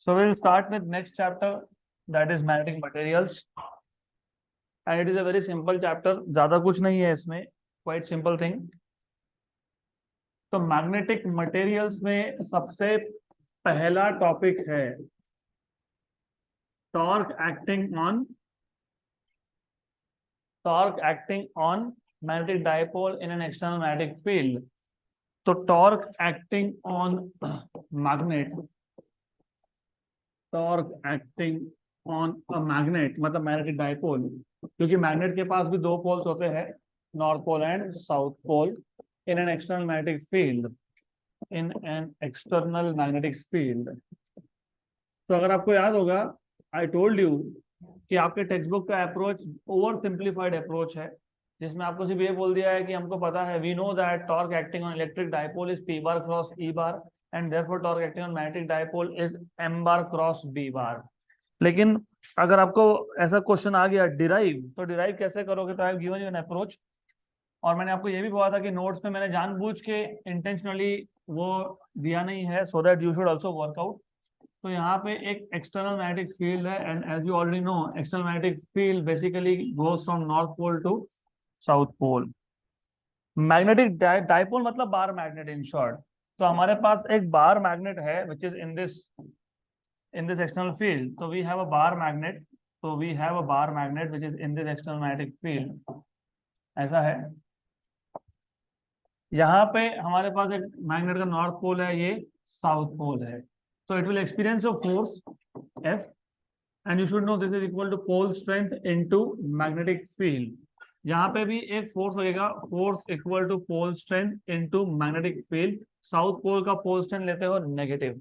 So we'll start with next chapter, that is magnetic materials, and it is a very simple chapter. ज़्यादा कुछ नहीं है इसमें, quite simple thing. तो magnetic materials में सबसे पहला टॉपिक है torque acting on magnetic dipole in an external magnetic field. तो torque acting on magnet, torque acting on a magnet मतलब मैग्नेटिक डाइपोल, क्योंकि मैग्नेट के पास भी दो पोल्स होते हैं, north pole and south pole. In an external magnetic field, in an external magnetic field. तो अगर आपको याद होगा, आई टोल्ड यू कि आपके टेक्स्ट बुक का अप्रोच ओवर सिंप्लीफाइड अप्रोच है, जिसमें आपको सिर्फ ये बोल दिया है कि हमको पता है, we know that torque acting on electric dipole is P bar cross E bar and therefore torque acting on magnetic dipole is M bar cross B bar. लेकिन अगर आपको ऐसा क्वेश्चन आ गया डिराइव, तो डिराइव कैसे करोगे? तो I have given you an approach, और मैंने आपको ये भी बोला था कि नोट्स में मैंने जानबूझ के इंटेंशनली वो दिया नहीं है, so that you should also work out. तो यहाँ पे एक एक्सटर्नल मैग्नेटिक फील्ड है, and as you already know, external magnetic field basically goes from north pole to south pole. Magnetic dipole मतलब बार मैग्नेट इन शॉर्ट. तो हमारे पास एक बार magnet है which is in this external field. So we have a bar magnet. So we have a bar magnet which is in this external magnetic field. ऐसा है. यहाँ पे हमारे पास एक मैग्नेट का नॉर्थ पोल है, ये साउथ पोल है. So it will experience a force F, and you should know this is equal to pole strength into magnetic field. यहाँ पे भी एक फोर्स लगेगा, force equal to pole strength into magnetic field. South pole का pole strength लेते हो negative.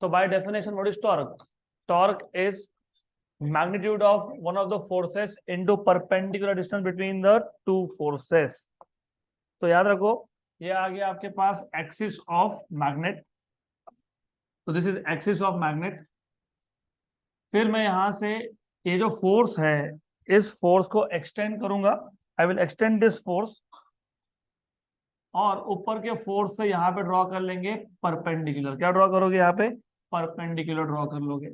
So by definition, what is torque? Torque is magnitude of one of the forces into perpendicular distance between the two forces. तो याद रखो, ये आ गया आपके पास axis of magnet. तो this is axis of magnet. फिर मैं यहां से ये जो फोर्स है, इस फोर्स को एक्सटेंड करूंगा. I will extend this force, और ऊपर के फोर्स से यहाँ पे ड्रॉ कर लेंगे परपेंडिकुलर. क्या ड्रॉ करोगे यहाँ पे? परपेंडिकुलर ड्रॉ कर लोगे.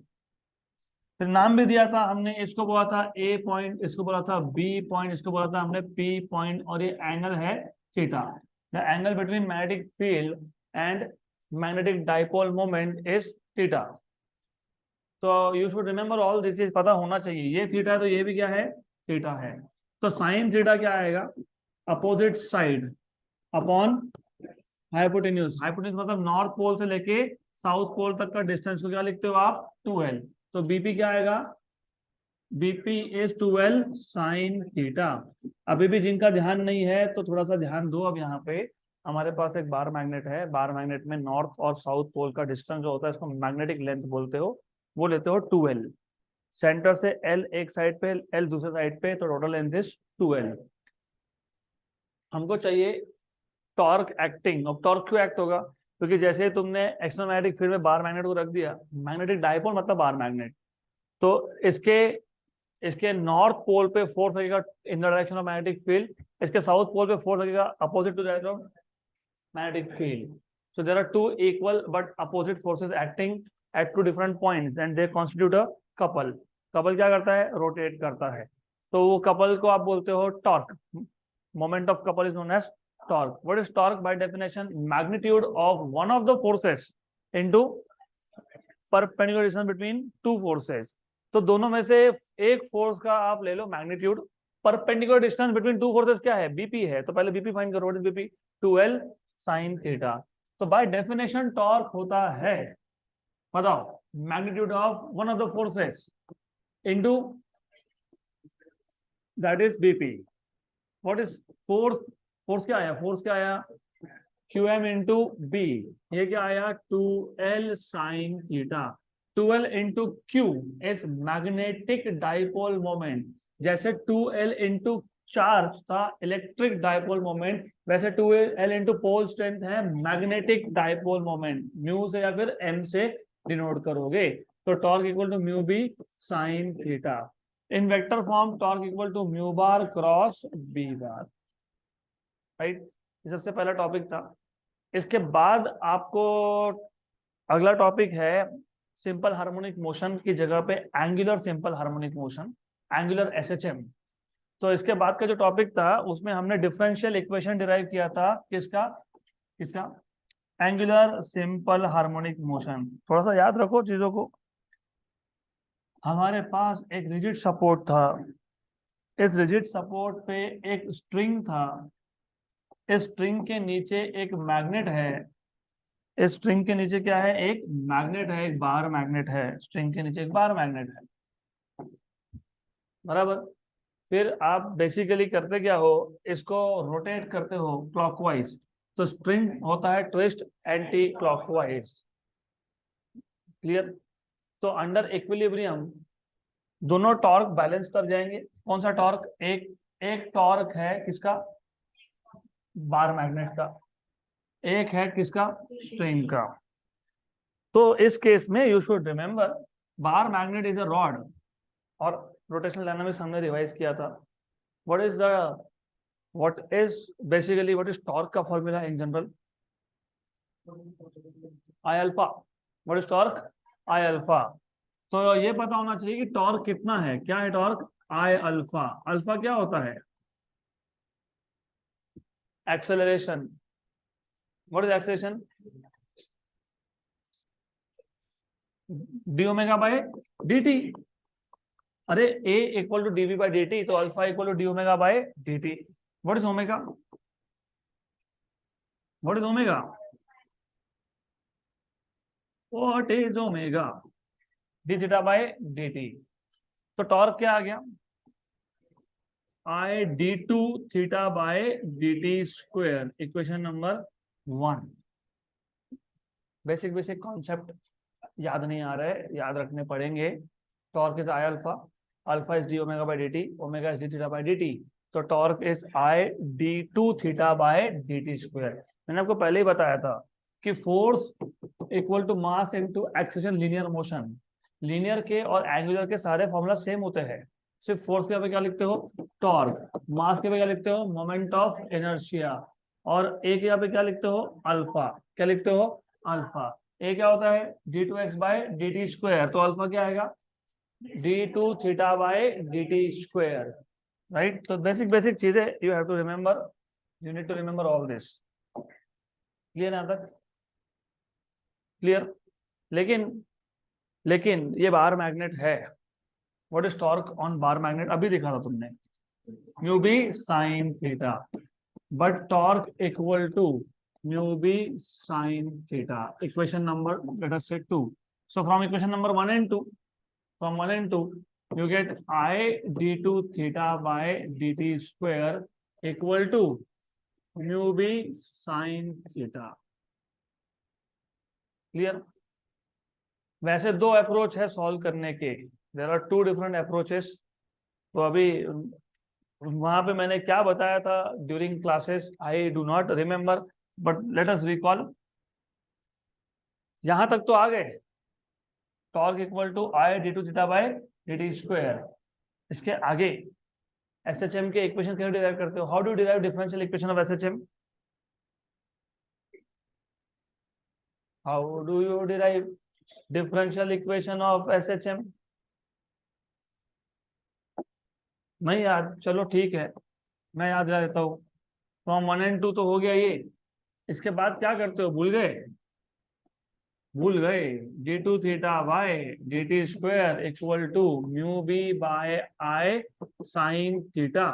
फिर नाम भी दिया था हमने, इसको बोला था ए पॉइंट, इसको बोला था बी पॉइंट, इसको बोला था हमने पी पॉइंट, और ये एंगल है theta. The angle between magnetic field and magnetic dipole moment is theta. तो you should remember all this, चीज पता होना चाहिए. ये थीटा है तो ये भी क्या है? थीटा है. तो साइन थीटा क्या आएगा? Opposite side upon hypotenuse. Hypotenuse मतलब नॉर्थ पोल से लेके साउथ पोल तक का डिस्टेंस को क्या लिखते हो आप? 2l. तो बीपी क्या आएगा? BP is 2l sine theta. अभी भी जिनका ध्यान नहीं है तो थोड़ा सा ध्यान दो. अब यहाँ पे हमारे पास एक बार मैग्नेट है. बार मैग्नेट में नॉर्थ और साउथ पोल का डिस्टेंस जो होता है, इसको मैग्नेटिक लेंथ बोलते हो, वो लेते हो 2l. सेंटर से l एक साइड पे, l दूसरे साइड पे, तो टोटल लेंथ इज 2l. हमको चाहिए टॉर्क एक्टिंग. अब टॉर्क क्यों एक्ट होगा? क्योंकि जैसे ही तुमने एक्सटर्नल मैग्नेटिक फील्ड में बार मैग्नेट को रख दिया, मैग्नेटिक डाइपोल मतलब बार मैग्नेट, तो इसके नॉर्थ पोल पे फोर्स लगेगा in the direction of magnetic field, इसके साउथ पोल पे फोर्स लगेगा opposite to direction of magnetic field. So there are two equal but opposite forces acting at two different points and they constitute a couple. Couple क्या करता है? Rotate करता है. तो वो कपल को आप बोलते हो torque. Moment of couple is known as torque. What is torque? By definition, magnitude of one of the forces into perpendicular distance between two forces. तो दोनों में से एक फोर्स का आप ले लो magnitude. Perpendicular distance between two forces क्या है? बीपी है. तो पहले बीपी फाइंड करो. What is BP? 2l sin theta. तो बाय डेफिनेशन टॉर्क होता है, बताओ, magnitude of one of the forces into that is BP. What is force? Force क्या आया? फोर्स क्या आया? QM into B. ये क्या आया? 2l sine theta. 2l into Q is magnetic dipole moment. जैसे 2l इंटू चार्ज था electric dipole moment, वैसे 2l इंटू पोल स्ट्रेंथ है मैग्नेटिक डाइपोल मोमेंट. म्यू से या फिर m से डिनोट करोगे. तो torque equal to mu B sine theta. In vector form torque equal to mu bar cross B bar. Right. ये सबसे पहला टॉपिक था. इसके बाद आपको अगला टॉपिक है सिंपल हार्मोनिक मोशन की जगह पे angular simple harmonic motion, angular SHM. तो इसके बाद का जो टॉपिक था उसमें हमने डिफरेंशियल इक्वेशन डिराइव किया था, किसका किसका, एंगुलर सिंपल हार्मोनिक मोशन। थोड़ा सा याद रखो चीजों को। हमारे पास एक रिजिड सपोर्ट था, इस रिजिड सपोर्ट पे एक स्ट्रिंग था, इस स्ट्रिंग के नीचे एक मैग्नेट है, इस स्ट्रिंग के नीचे क्या है, एक मैग्नेट है, एक बार मैग्नेट है, स्ट्रिंग के नीचे एक बार मैग्नेट है, बराबर। फिर आप बेसिकली करते क्या हो, इसको रोटेट करते हो क्लॉकवाइज, तो स्ट्रिंग होता है ट्विस्ट एंटी क्लॉकवाइज, क्लियर। तो अंडर इक्विलिब्रियम दोनों टॉर्क बैलेंस कर जाएंगे। कौन सा टॉर्क, एक एक टॉर्क है किसका, बार मैग्नेट का, एक है किसका, स्ट्रिंग का। तो इस केस में you should remember bar magnet is a rod, और रोटेशनल डायनामिक्स हमने रिवाइज किया था। What is the what is torque का formula in general, I alpha. What is torque, I alpha. तो ये पता होना चाहिए कि टॉर्क कितना है, क्या है टॉर्क, आई अल्फा। अल्फा क्या होता है, acceleration. What is acceleration, D omega by D T. अरे A equal to DV by D T, तो alpha equal to D omega by D T. What is omega, what is omega, what is omega, D theta by D T. तो torque क्या आ गया, I D two theta by D T square, equation number 1। Basic basic concept याद नहीं आ रहे, याद रखने पड़ेंगे। Torque is I alpha, alpha is D omega by D T, omega is D theta by D T. तो torque is I D two theta by D T square. मैंने आपको पहले ही बताया था कि force equal to mass into acceleration linear motion. Linear के और एंगुलर के सारे फॉर्मूला सेम होते हैं, सिर्फ फोर्स के पे क्या लिखते हो, टॉर्क, मास के पे क्या लिखते हो, मोमेंट ऑफ इनर्शिया, और ए के यहाँ पे क्या लिखते हो, अल्फा। क्या लिखते हो, अल्फा। ए क्या होता है, d two x by D T square, तो अल्फा क्या आएगा, d two theta by D T square, right. तो बेसिक बेसिक चीजें you have to remember, you need to remember all this, clear यहाँ तक, क्लियर। लेकिन लेकिन ये बार मैग्नेट है, what is torque on bar magnet, अभी दिखा था तुमने, mu B sine theta, but torque equal to mu b sin theta, equation number, let us say 2. So from equation number 1 and 2, from 1 and 2 you get I d2 theta by dt square equal to mu b sin theta, clear। वैसे दो approach है solve करने के, there are two different approaches. तो अभी वहां पे मैंने क्या बताया था during classes, I do not remember, but let us recall. यहां तक तो आ गए, torque equal to I D two theta by D T square. इसके आगे एसएचएम के इक्वेशन कैसे डिराइव करते हो, how do derive differential equation of SHM, how do you derive differential equation of SHM, नहीं याद, चलो ठीक है, मैं याद दिला देता हूँ। फ्रॉम 1 and 2 तो हो गया ये, इसके बाद क्या करते हो, भूल गए, भूल गए, d two theta by D T square equal to mu B by I sine theta.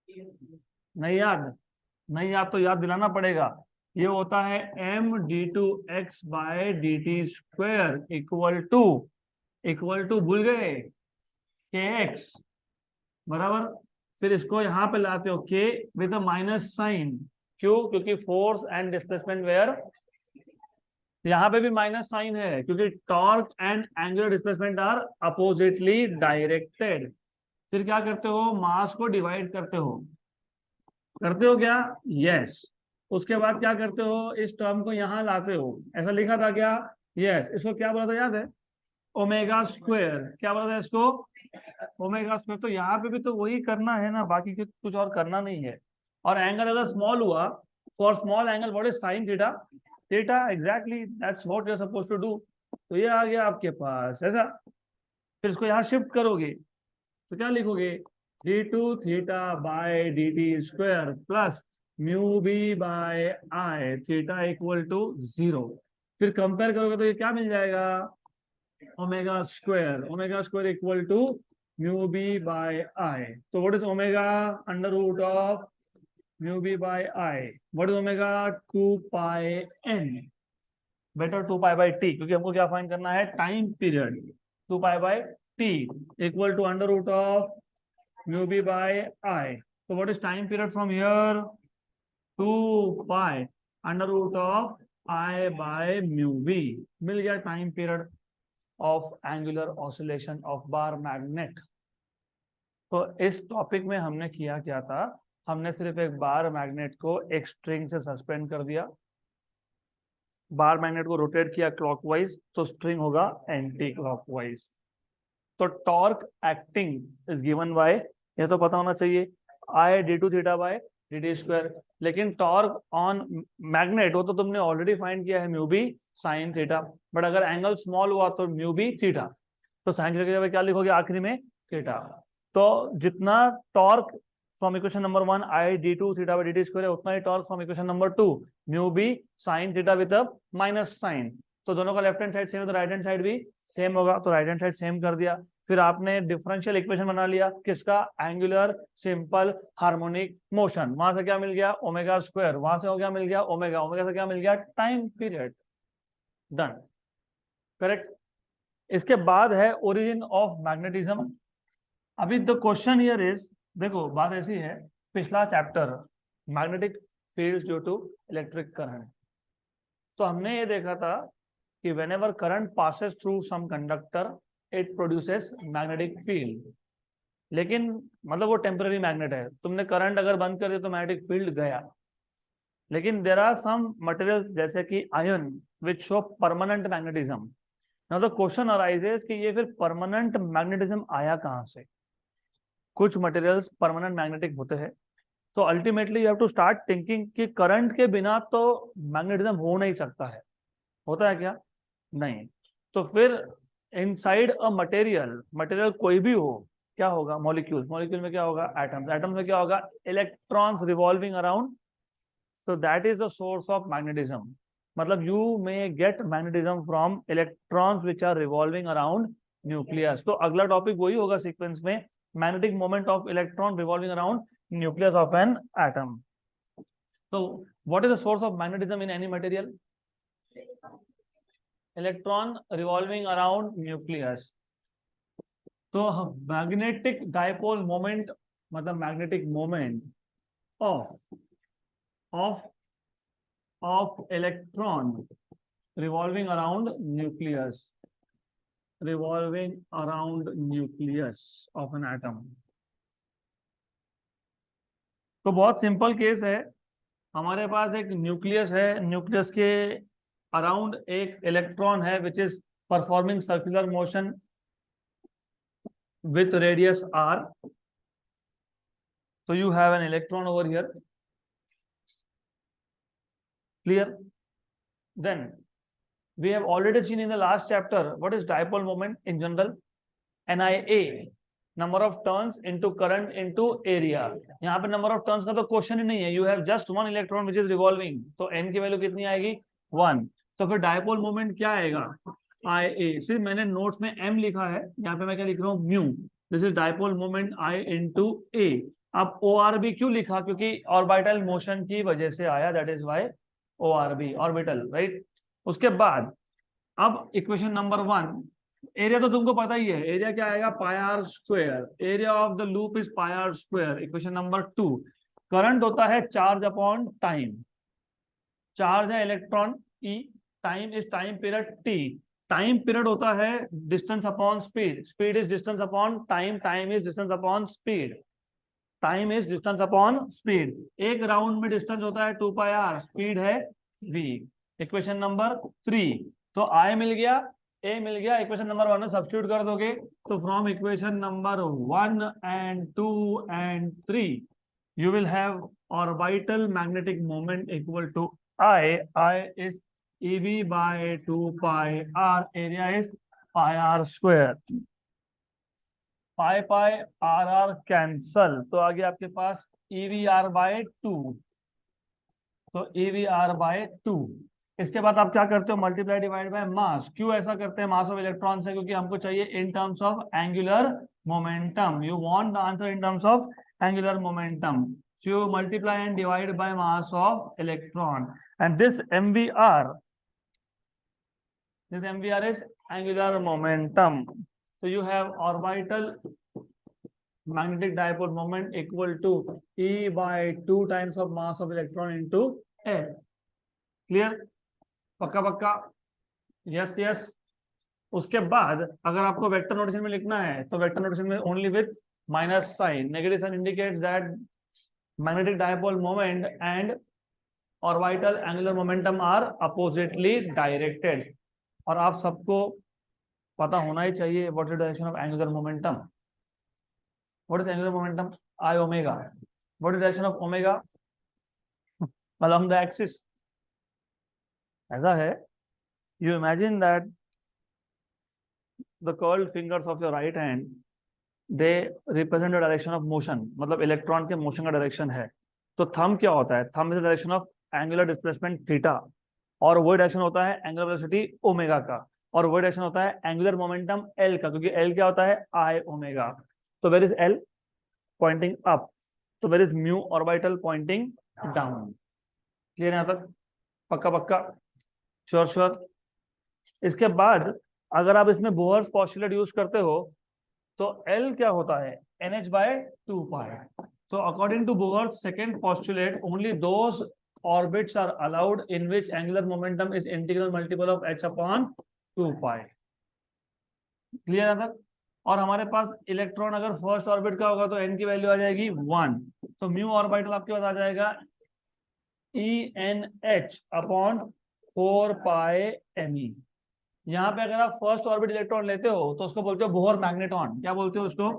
नहीं याद, नहीं याद तो याद दिलाना पड़ेगा। ये होता है m d two x by D T square equal to भूल गए के एक्स, बराबर। फिर इसको यहाँ पे लाते हो के विद माइनस साइन, क्यों, क्योंकि फोर्स एंड डिस्प्लेसमेंट वेयर, यहाँ पे भी माइनस साइन है क्योंकि torque and angular displacement are oppositely directed. फिर क्या करते हो, मास को डिवाइड करते हो क्या, यस। उसके बाद क्या करते हो, इस टर्म को यहाँ लाते हो, ऐसा लिखा था क्या, यस। इसको क्या बोला था याद है, ओमेगा स्क्वायर, क्या बोला था इसको, ओमेगा स्क्वायर। तो यहाँ पे भी तो वही करना है ना, बाकी कुछ और करना नहीं है। और एंगल अगर स्मॉल हुआ, for small angle what is sine theta, theta, exactly that's what you are supposed to do. तो ये आ गया आपके पास ऐसा। फिर इसको यहाँ शिफ्ट करोगे तो क्या लिखोगे, d2 theta by dt square plus mu B by I theta equal to 0। फिर कंपेयर करोगे तो ये क्या मिल जाएगा, omega square equal to mu B by I. तो what is omega, under root of mu B by I. What is omega, 2 pi n, better 2 pi by T, क्योंकि हमको क्या फाइंड करना है, time period. 2 pi by T equal to under root of mu B by I. तो what is time period from here, 2 pi under root of I by mu B. मिल गया time period of angular oscillation of bar magnet. तो इस topic में हमने किया क्या था, हमने सिर्फ एक बार मैग्नेट को एक स्ट्रिंग से सस्पेंड कर दिया, बार मैग्नेट को रोटेट किया क्लॉकवाइज, तो स्ट्रिंग होगा एंटी क्लॉकवाइज। तो torque acting is given by, ये तो पता होना चाहिए, I D two theta by D T square. लेकिन टॉर्क ऑन मैग्नेट वो तो तुमने ऑलरेडी फाइंड किया है, mu B sine theta. But अगर एंगल स्मॉल हुआ तो म्यू बी थीटा, तो साइन थीटा की जगह क्या लिखोगे आखिरी में, थीटा। तो जितना torque from equation number 1 I D two theta by D T square है, उतना ही torque from equation number 2 mu B sine theta with minus sine. तो दोनों का लेफ्ट हैंड साइड सेम है तो राइट हैंड साइड भी सेम होगा, तो राइट हैंड साइड सेम कर दिया। फिर आपने डिफरेंशियल इक्वेशन बना लिया किसका, एंगुलर सिंपल हार्मोनिक मोशन। वहां से क्या मिल गया, ओमेगा स्क्वायर। वहां से हो गया, मिल गया ओमेगा। ओमेगा से क्या मिल गया, टाइम पीरियड। Done, correct. इसके बाद है ओरिजिन ऑफ मैग्नेटिज्म। अभी द क्वेश्चन हियर इज, देखो बात ऐसी है, पिछला chapter magnetic fields due to electric current, तो हमने ये देखा था कि whenever current passes through some conductor it produces magnetic field। लेकिन मतलब वो टेम्पररी मैग्नेट है, तुमने करंट अगर बंद कर दिया तो मैग्नेटिक फील्ड गया। लेकिन देर आर सम मटेरियल जैसे कि ion which show permanent magnetism. Now the question arises कि ये फिर परमानेंट मैग्नेटिज्म आया कहां से। कुछ मटेरियल्स परमानेंट मैग्नेटिक होते हैं, तो ultimately you have to start thinking कि करंट के बिना तो मैग्नेटिज्म हो नहीं सकता है। होता है क्या, नहीं। तो फिर इनसाइड अ मटेरियल, मटेरियल कोई भी हो, क्या होगा, मॉलिक्यूल्स। मॉलिक्यूल में क्या होगा, एटम्स। एटम्स में क्या होगा, इलेक्ट्रॉन्स रिवॉल्विंग अराउंड। तो that is the source of magnetism. मतलब you may get magnetism from electrons which are revolving around nucleus. तो अगला टॉपिक वही होगा सीक्वेंस में, magnetic moment of electron revolving around nucleus of an atom. तो what is the source of magnetism in any material, electron revolving around nucleus. तो magnetic dipole moment मतलब magnetic moment of of of electron revolving around nucleus, revolving around nucleus of an atom. तो बहुत simple case है, हमारे पास एक nucleus है, nucleus के around एक इलेक्ट्रॉन है which is performing circular motion with radius r. So you have an electron over here, clear? Then we have already seen in the last chapter what is dipole moment in general, NIA, number of turns into current into area। यहाँ पे number of turns का तो question ही नहीं है, you have just one electron which is revolving, तो n की value कितनी आएगी, 1। तो फिर dipole moment क्या आएगा, IA। सिर्फ मैंने नोट्स में m लिखा है, यहाँ पे मैं क्या लिख रहा हूँ, mu. This is dipole moment I into A। अब ORB क्यों लिखा, क्योंकि ऑर्बिटल मोशन की वजह से आया, that is why ORB, orbital, right. उसके बाद अब इक्वेशन नंबर 1, एरिया तो तुमको पता ही है, एरिया क्या आएगा, pi r square. Area of the loop is pi r square. Equation number 2, current होता है चार्ज अपॉन टाइम। चार्ज है electron E, time is time period T। Time period होता है distance upon speed. Speed is distance upon time, time is distance upon speed, time is distance upon speed. एक round में distance होता है 2 pi r, speed है v। Equation number 3, तो I मिल गया, A मिल गया, इक्वेशन नंबर 1 में सब्स्टिट्यूट कर दोगे तो from equation number 1 and 2 and 3 you will have orbital magnetic moment equal to I is EB by 2 pi r, area is pi r square. pi r cancel, तो आगे आपके पास EVR by 2, तो EVR by 2। इसके बाद आप क्या करते हो, मल्टीप्लाई डिवाइड बाय मास। क्यों ऐसा करते हैं, मास ऑफ इलेक्ट्रॉन से, क्योंकि हमको चाहिए इन terms of angular momentum. You want the answer in terms of angular momentum, so you multiply and divide by mass of electron, and this MVR is angular momentum. So you have orbital magnetic dipole moment equal to E by 2 times of mass of electron into L. Clear? पक्का पक्का, yes yes. उसके बाद अगर आपको vector notation में लिखना है तो वेक्टर नोटेशन में only with minus sign. Negative sign indicates that magnetic dipole moment and orbital angular momentum are oppositely directed। और आप सबको पता होना ही चाहिए what is the direction of angular momentum, what is angular momentum, I omega, what is the direction of omega along the axis। ऐसा है, you imagine that the curled fingers of your right hand they represent the direction of motion, मतलब electron के motion का direction है। तो thumb क्या होता है, thumb is the direction of angular displacement theta, और वो डायरेक्शन होता है एंगुलर वेलोसिटी ओमेगा का, और वो डायरेक्शन होता है एंगुलर मोमेंटम एल का, क्योंकि एल क्या होता है आई ओमेगा। तो where is L pointing up, तो where is mu orbital pointing down. Clear यहाँ तक, पक्का पक्का, श्योर श्योर। इसके बाद अगर आप इसमें बोहर्स पोस्टुलेट यूज करते हो तो L क्या होता है NH by 2 pi। तो according to Bohr's second postulate only those orbits are allowed in which angular momentum is integral multiple of h upon 2 pi। Clear है तक। और हमारे पास इलेक्ट्रॉन अगर फर्स्ट ऑर्बिट का होगा तो n की वैल्यू आ जाएगी 1, तो म्यू ऑर्बिटल आपके पास आ जाएगा ENH अपॉन 4 pi me। यहाँ पे अगर आप फर्स्ट ऑर्बिट इलेक्ट्रॉन लेते हो तो उसको बोलते हो बोहर मैग्नेटॉन। क्या बोलते हो उसको,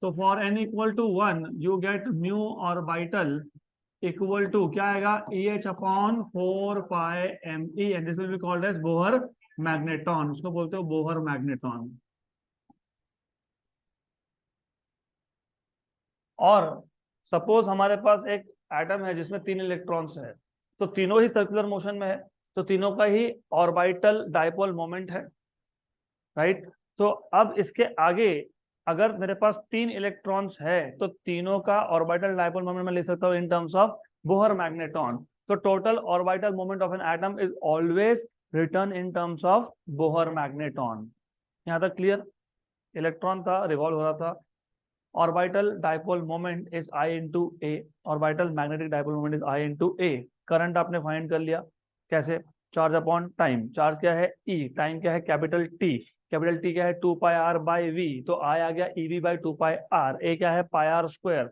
तो for n equal to 1 you get mu orbital equal to क्या आएगा EH upon 4 pi me, and this will be called as Bohr magneton. उसको बोलते हो बोहर मैग्नेटॉन। और सपोज हमारे पास एक एटम है जिसमें 3 इलेक्ट्रॉन्स है, तो तीनों ही सर्कुलर मोशन में है, तो तीनों का ही ऑर्बिटल डाइपोल मोमेंट है, राइट। तो अब इसके आगे अगर मेरे पास 3 इलेक्ट्रॉन्स है तो तीनों का ऑर्बिटल डाइपोल मोमेंट में लिख सकता हूँ in terms of Bohr magneton. तो total orbital moment of an atom is always written in terms of Bohr magneton. यहाँ तक क्लियर। इलेक्ट्रॉन था, रिवॉल्व हो रहा था, orbital dipole moment is I into A, orbital magnetic dipole moment is I into A. Current आपने find कर लिया, कैसे, चार्ज अपॉन टाइम। चार्ज क्या है E, टाइम क्या है कैपिटल T, कैपिटल T क्या है 2 pi r by v, तो I आ गया EV by 2 pi r, A क्या है pi r स्क्वायर।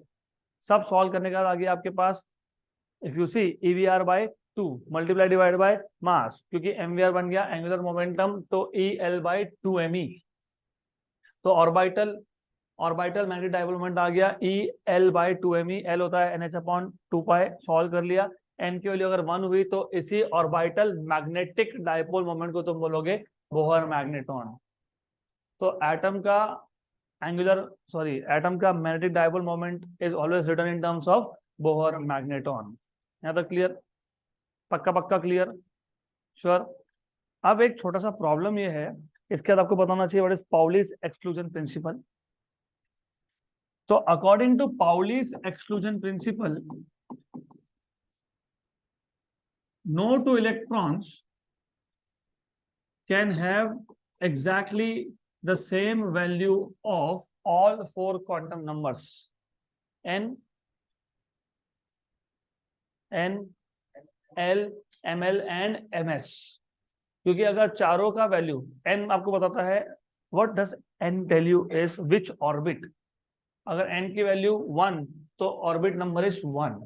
सब सॉल्व करने के बाद आगे आपके पास if you see EVR by 2 multiply divide by mass, क्योंकि MVR बन गया एंगुलर मोमेंटम, तो EL by 2me। तो ऑर्बिटल मैग्नेटिक डाइपोल मोमेंट आ गया EL by 2me, L होता है NH अपॉन 2 pi, सॉल्व कर लिया। n की वैल्यू अगर 1 हुई तो इसी ऑर्बिटल मैग्नेटिक डाइपोल मोमेंट को तुम बोलोगे बोहर मैग्नेटॉन। तो एटम का magnetic dipole moment is always written in terms of Bohr magneton. यहाँ तक क्लियर, पक्का पक्का क्लियर, श्योर। अब एक छोटा सा प्रॉब्लम ये है, इसके बाद आपको बताना चाहिए what is Pauli's exclusion principle. तो according to Pauli's exclusion principle, no 2 electrons can have exactly the same value of all 4 quantum numbers n, l, ml and ms। क्योंकि अगर चारों का वैल्यू n आपको बताता है what does n tell you is which orbit। अगर n की value 1 तो ऑर्बिट नंबर इज 1,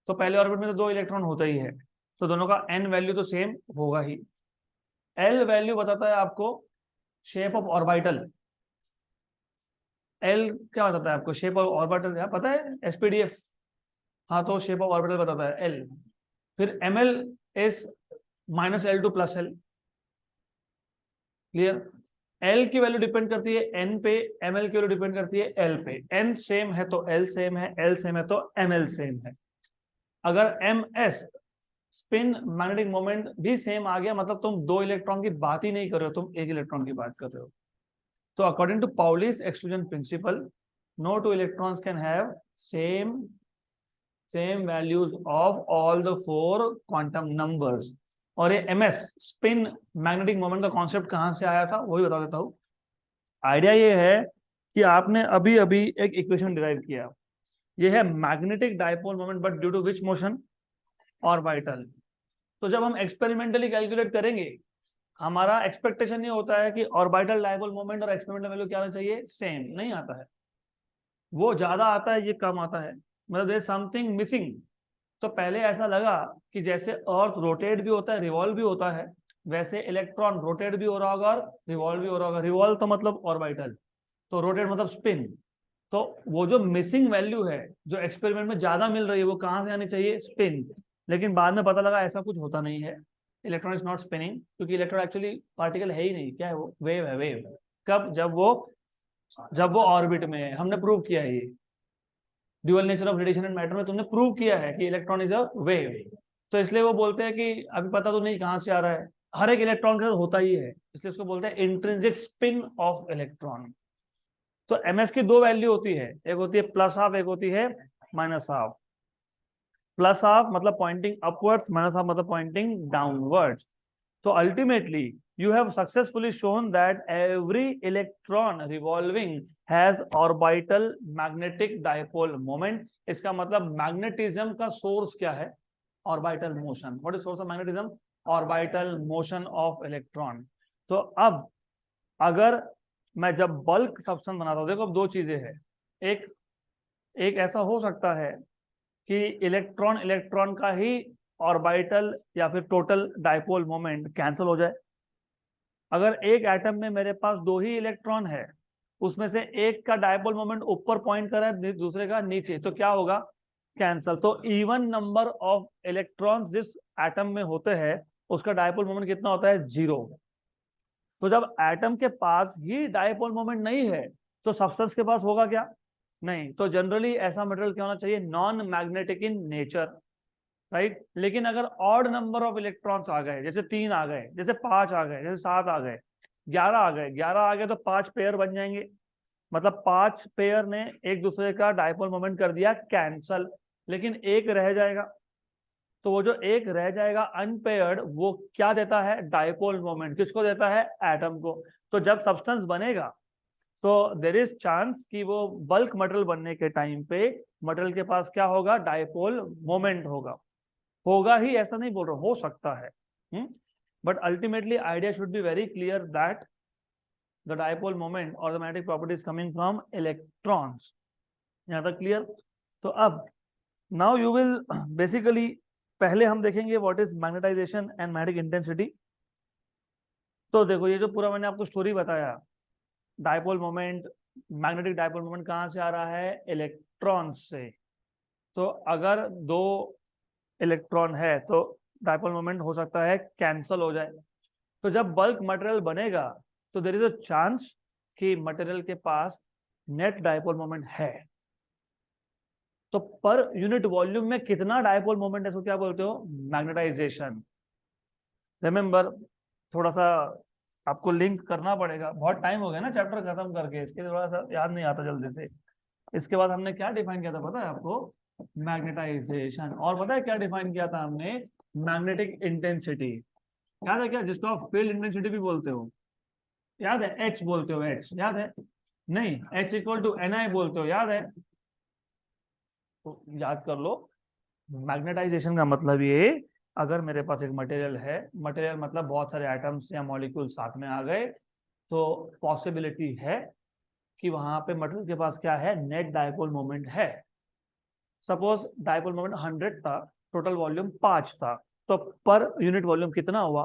तो पहले ऑर्बिट में तो 2 इलेक्ट्रॉन होता ही है, तो दोनों का n वैल्यू तो सेम होगा ही। l वैल्यू बताता है आपको शेप ऑफ ऑर्बिटल। l क्या बताता है आपको, शेप ऑफ ऑर्बिटल, क्या पता है SPDF, हाँ, तो शेप ऑफ ऑर्बिटल बताता है l। फिर ml is -L2 + L। Clear? L की वैल्यू डिपेंड करती है N पे, ml की वैल्यू डिपेंड करती है L पे। N सेम है तो L सेम है, L सेम है तो ml सेम है। अगर ms स्पिन मैग्नेटिक मोमेंट भी सेम आ गया, मतलब तुम दो इलेक्ट्रॉन की बात ही नहीं कर रहे हो, तुम एक इलेक्ट्रॉन की बात कर रहे हो। तो according to Pauli's exclusion principle, no two electrons can have same values of all the four quantum numbers। और ये ms स्पिन मैग्नेटिक मोमेंट का कॉन्सेप्ट कहां से आया था वही बता देता हूं। आइडिया ये है कि आपने अभी अभी एक इक्वेशन डिराइव किया, ये है magnetic dipole moment but due to which motion? Orbital. तो जब हम एक्सपेरिमेंटली कैलकुलेट करेंगे, हमारा एक्सपेक्टेशन ये होता है कि ऑर्बिटल डायपोल मोमेंट और एक्सपेरिमेंटल वैल्यू क्या आना चाहिए? सेम। नहीं आता है, वो ज्यादा आता है, ये कम आता है, मतलब देयर इज समथिंग मिसिंग। तो पहले ऐसा लगा कि जैसे अर्थ रोटेट भी होता है, रिवॉल्व भी होता है, वैसे इलेक्ट्रॉन रोटेट भी हो रहा होगा और रिवॉल्व भी हो रहा होगा। रिवॉल्व तो मतलब ऑर्बिटल, तो रोटेट मतलब स्पिन। तो वो जो मिसिंग वैल्यू है, जो एक्सपेरिमेंट में ज्यादा मिल रही है, वो कहां से आनी चाहिए? स्पिन। लेकिन बाद में पता लगा ऐसा कुछ होता नहीं है, इलेक्ट्रॉन इज नॉट स्पिनिंग, क्योंकि इलेक्ट्रॉन एक्चुअली पार्टिकल है ही नहीं। क्या है वो? वेव है, वेव। कब? जब वो ऑर्बिट में है। हमने प्रूव किया है ये dual nature of radiation and matter में, तुमने प्रूव किया है कि इलेक्ट्रॉन इज अ वेव। तो इसलिए वो बोलते हैं कि अभी पता तो नहीं कहां से आ रहा है, हर एक इलेक्ट्रॉन के साथ होता ही है, इसलिए उसको बोलते हैं इंट्रिंसिक स्पिन ऑफ इलेक्ट्रॉन। तो ms की दो वैल्यू होती है, एक होती है +12, एक होती है -12। +12 मतलब पॉइंटिंग अपवर्ड्स, -12 मतलब पॉइंटिंग डाउनवर्ड्स। तो ultimately you have successfully shown that every electron revolving has orbital magnetic dipole moment। इसका मतलब मैग्नेटिज्म का सोर्स क्या है? Orbital motion. What is source of magnetism? Orbital motion of electron. तो अब अगर मैं जब बल्क सब्सटेंस बनाता हूं, देखो अब दो चीजें हैं। एक ऐसा हो सकता है कि इलेक्ट्रॉन इलेक्ट्रॉन का ही ऑर्बिटल या फिर टोटल डायपोल मोमेंट कैंसिल हो जाए। अगर एक एटम में मेरे पास दो ही इलेक्ट्रॉन है, उसमें से एक का डायपोल मोमेंट ऊपर पॉइंट कर रहा है, दूसरे का नीचे, तो क्या होगा? कैंसल। तो इवन नंबर ऑफ इलेक्ट्रॉन्स जिस एटम में होते हैं, उसका डायपोल मोमेंट कितना होता है? 0। तो जब एटम के पास ही डायपोल मोमेंट नहीं है, तो सब्सटेंस के पास होगा क्या? नहीं। तो जनरली ऐसा मटेरियल क्या होना चाहिए? Non magnetic in nature, right. लेकिन अगर ऑड नंबर ऑफ इलेक्ट्रॉन्स आ गए, जैसे 3 आ गए, जैसे 5 आ गए, जैसे 7 आ गए, 11 आ गए, 11 आ गए, तो 5 पेयर बन जाएंगे। मतलब 5 पेयर ने एक दूसरे का डायपोल मोमेंट कर दिया कैंसल, लेकिन एक रह जाएगा। तो वो जो एक रह जाएगा अनपेयर्ड, वो क्या देता है? Dipole moment. किसको देता है? एटम को। तो जब सब्सटेंस बनेगा, तो देयर इज चांस कि वो बल्क मटेरियल बनने के टाइम पे मटेरियल के पास क्या होगा? डायपोल मोमेंट होगा ही ऐसा नहीं बोल रहा, हो सकता है, but ultimately idea should be very clear that the dipole moment और the magnetic property is coming from electrons. यहां तक क्लियर? तो अब नाउ यू विल बेसिकली, पहले हम देखेंगे what is magnetization and magnetic intensity. तो देखो, ये जो पूरा मैंने आपको स्टोरी बताया, dipole moment, magnetic dipole moment कहां से आ रहा है? इलेक्ट्रॉन से। तो अगर दो इलेक्ट्रॉन है तो डायपोल मोमेंट हो सकता है कैंसल हो जाए। तो जब बल्क मटेरियल बनेगा, तो देयर इज अ चांस कि मटेरियल के पास नेट डायपोल मोमेंट है। तो पर यूनिट वॉल्यूम में कितना डायपोल मोमेंट है, इसको क्या बोलते हो? मैग्नेटाइजेशन। रिमेंबर, थोड़ा सा आपको लिंक करना पड़ेगा, बहुत टाइम हो गया ना चैप्टर खत्म करके, इसके थोड़ा सा याद नहीं आता जल्दी से। इसके बाद हमने क्या डिफाइन किया था पता है आपको? मैग्नेटाइजेशन। और पता है क्या डिफाइन किया था हमने? Magnetic intensity. याद है क्या? जिसको आप फील्ड इंटेंसिटी भी बोलते हो, याद है? एच बोलते हो, एच याद है? नहीं, एच इक्वल टू NI बोलते हो, याद है? तो याद कर लो, मैग्नेटाइजेशन का मतलब ये, अगर मेरे पास एक मटेरियल है, मटेरियल मतलब बहुत सारे एटम्स या मॉलिक्यूल साथ में आ गए, तो पॉसिबिलिटी है कि वहां पे मटेरियल के पास क्या है? नेट डायपोल मोमेंट है। सपोज डायपोल मोमेंट 100 था, टोटल वॉल्यूम 5 था, तो पर यूनिट वॉल्यूम कितना हुआ?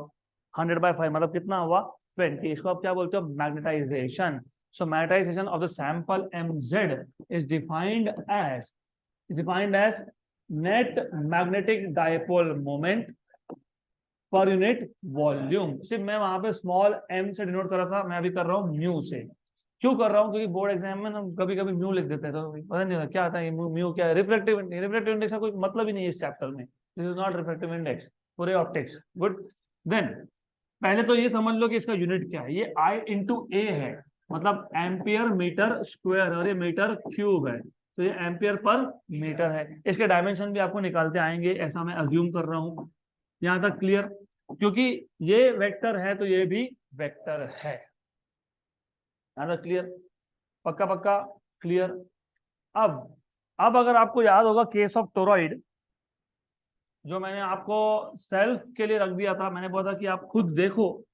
100/5 मतलब कितना हुआ? 20। इसको आप क्या बोलते हो? Magnetization. So magnetization of the sample mz is defined as net magnetic dipole moment per unit volume. सिर्फ मैं वहां पे स्मॉल m से डिनोट कर रहा था, मैं अभी कर रहा हूँ म्यू से। क्यों कर रहा हूँ? क्योंकि बोर्ड एग्जाम में ना कभी कभी म्यू लिख देते हैं, तो पता नहीं होता क्या आता है ये म्यू क्या है। रिफ्रैक्टिव इंडेक्स का कोई मतलब ही नहीं है इस चैप्टर में। This is not refractive index, पूरे ऑप्टिक्स। गुड। देन पहले तो ये समझ लो कि इसका यूनिट क्या है। ये I इंटू ए है, मतलब एम्पियर मीटर स्क्वायर, और ये मीटर क्यूब है, तो ये एम्पियर पर मीटर है। इसके डायमेंशन भी आपको निकालते आएंगे, ऐसा मैं अज्यूम कर रहा हूं। यहां तक क्लियर? क्योंकि ये वेक्टर है तो ये भी वेक्टर है। यहां तक क्लियर? पक्का पक्का क्लियर? अब अगर आपको याद होगा केस ऑफ टोरॉइड, जो मैंने आपको सेल्फ के लिए रख दिया था, मैंने बोला था कि आप खुद देखो।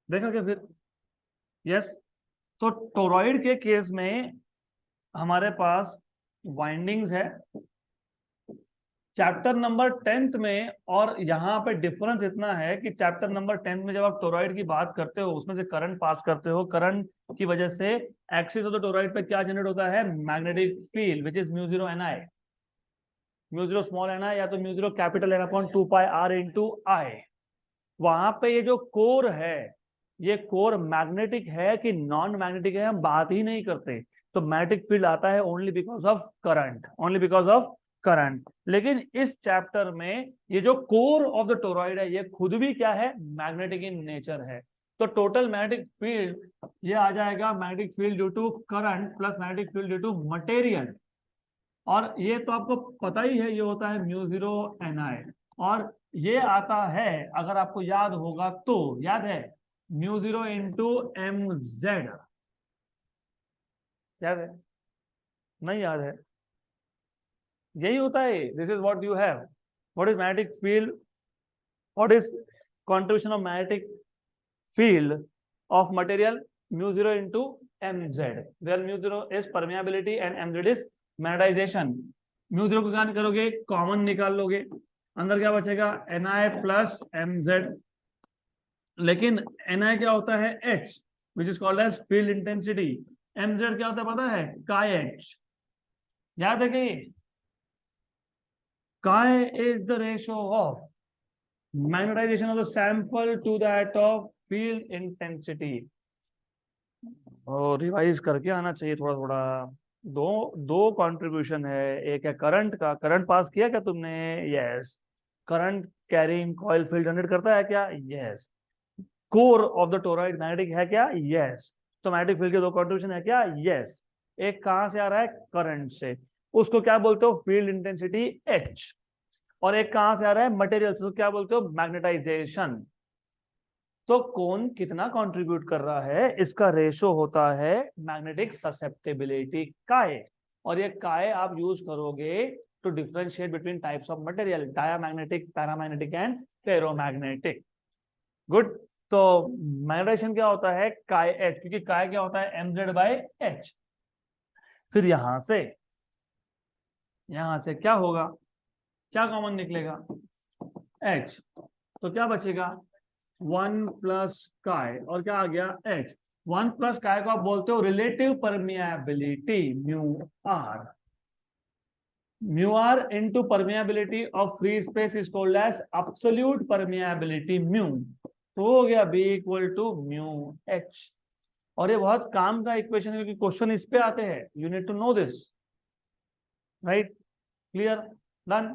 देखा क्या फिर? यस। तो टोरॉइड के केस में हमारे पास वाइंडिंग्स है चैप्टर नंबर 10th में, और यहाँ पे डिफरेंस इतना है कि चैप्टर नंबर 10th में जब आप टोरॉइड की बात करते हो, उसमें से करंट पास करते हो, करंट की वजह से एक्सिस ऑफ द टोरॉइड पे क्या जनरेट होता है? Magnetic field, which is mu zero n I, mu zero small n I, या तो mu zero capital N upon 2 pi r into I. वहां पे ये जो कोर है, ये कोर मैग्नेटिक है कि नॉन मैग्नेटिक है, हम बात ही नहीं करते। तो मैग्नेटिक फील्ड आता है only because of current, only because of current. लेकिन इस चैप्टर में ये जो कोर ऑफ द टोरॉइड है, ये खुद भी क्या है? मैग्नेटिक इन नेचर है। तो टोटल मैग्नेटिक फील्ड ये आ जाएगा magnetic field due to current plus magnetic field due to material. और ये तो आपको पता ही है, ये होता है म्यू जीरो एन आई। और ये आता है, अगर आपको याद होगा तो, याद है, mu zero into M Z. याद है? नहीं याद है? यही होता है। This is what you have. What is magnetic field? What is contribution of magnetic field of material? Mu zero into mz, where mu zero is permeability and mz is magnetization। mu zero को क्या करोगे? Common निकाल लोगे, अंदर क्या बचेगा? ni plus mz। लेकिन ni क्या होता है? h, which is called as field intensity। mz क्या होता है पता है? chi h। याद है कि chi is the ratio of magnetization of the sample to that of field intensity। और रिवाइज करके आना चाहिए थोड़ा थोड़ा। दो दो कंट्रीब्यूशन है, एक है करंट का। करंट पास किया क्या तुमने? Yes. Current carrying coil field generate करता है क्या? Yes. Core of the toroid magnetic है क्या? यस। तो मैग्नेटिक फील्ड के दो कंट्रीब्यूशन है क्या? यस। एक कहां से आ रहा है? करंट से, उसको क्या बोलते हो? Field intensity H. और एक कहां से आ रहा है? मटेरियल से, तो क्या बोलते हो? मैग्नेटाइजेशन। तो कौन कितना कंट्रीब्यूट कर रहा है, इसका रेशो होता है मैग्नेटिक ससेप्टेबिलिटी काय। और ये काय आप यूज करोगे to differentiate between types of material, diamagnetic, paramagnetic and ferromagnetic. Good. तो मैग्नेटाइजेशन क्या होता है? काय एच, क्योंकि काय क्या होता है? mz by H. फिर यहां से क्या होगा? क्या कॉमन निकलेगा? एच। तो क्या बचेगा? 1 प्लस काय, और क्या आ गया? एच। 1 प्लस काय को आप बोलते हो relative permeability, mu r into permeability of free space is called as absolute permeability mu. तो हो गया B equal to mu H. और ये बहुत काम का इक्वेशन है, क्योंकि क्वेश्चन इस पे आते हैं। You need to know this, right? Clear? Done.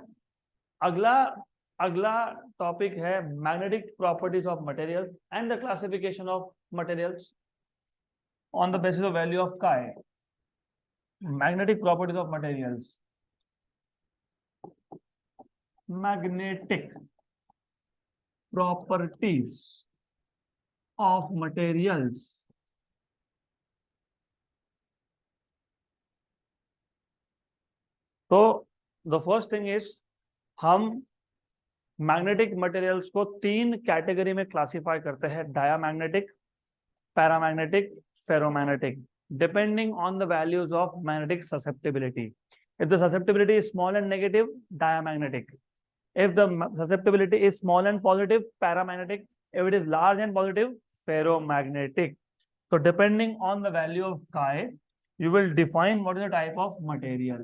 अगला अगला टॉपिक है magnetic properties of materials and the classification of materials on the basis of value of chi. Magnetic properties of materials, magnetic properties of materials. तो the first thing is, हम magnetic materials को 3 category में classify करते हैं: diamagnetic, paramagnetic, ferromagnetic, depending on the values of magnetic susceptibility. If the susceptibility is small and negative, diamagnetic. If the susceptibility is small and positive, paramagnetic. If it is large and positive, ferromagnetic. So depending on the value of chi, you will define what is the type of material.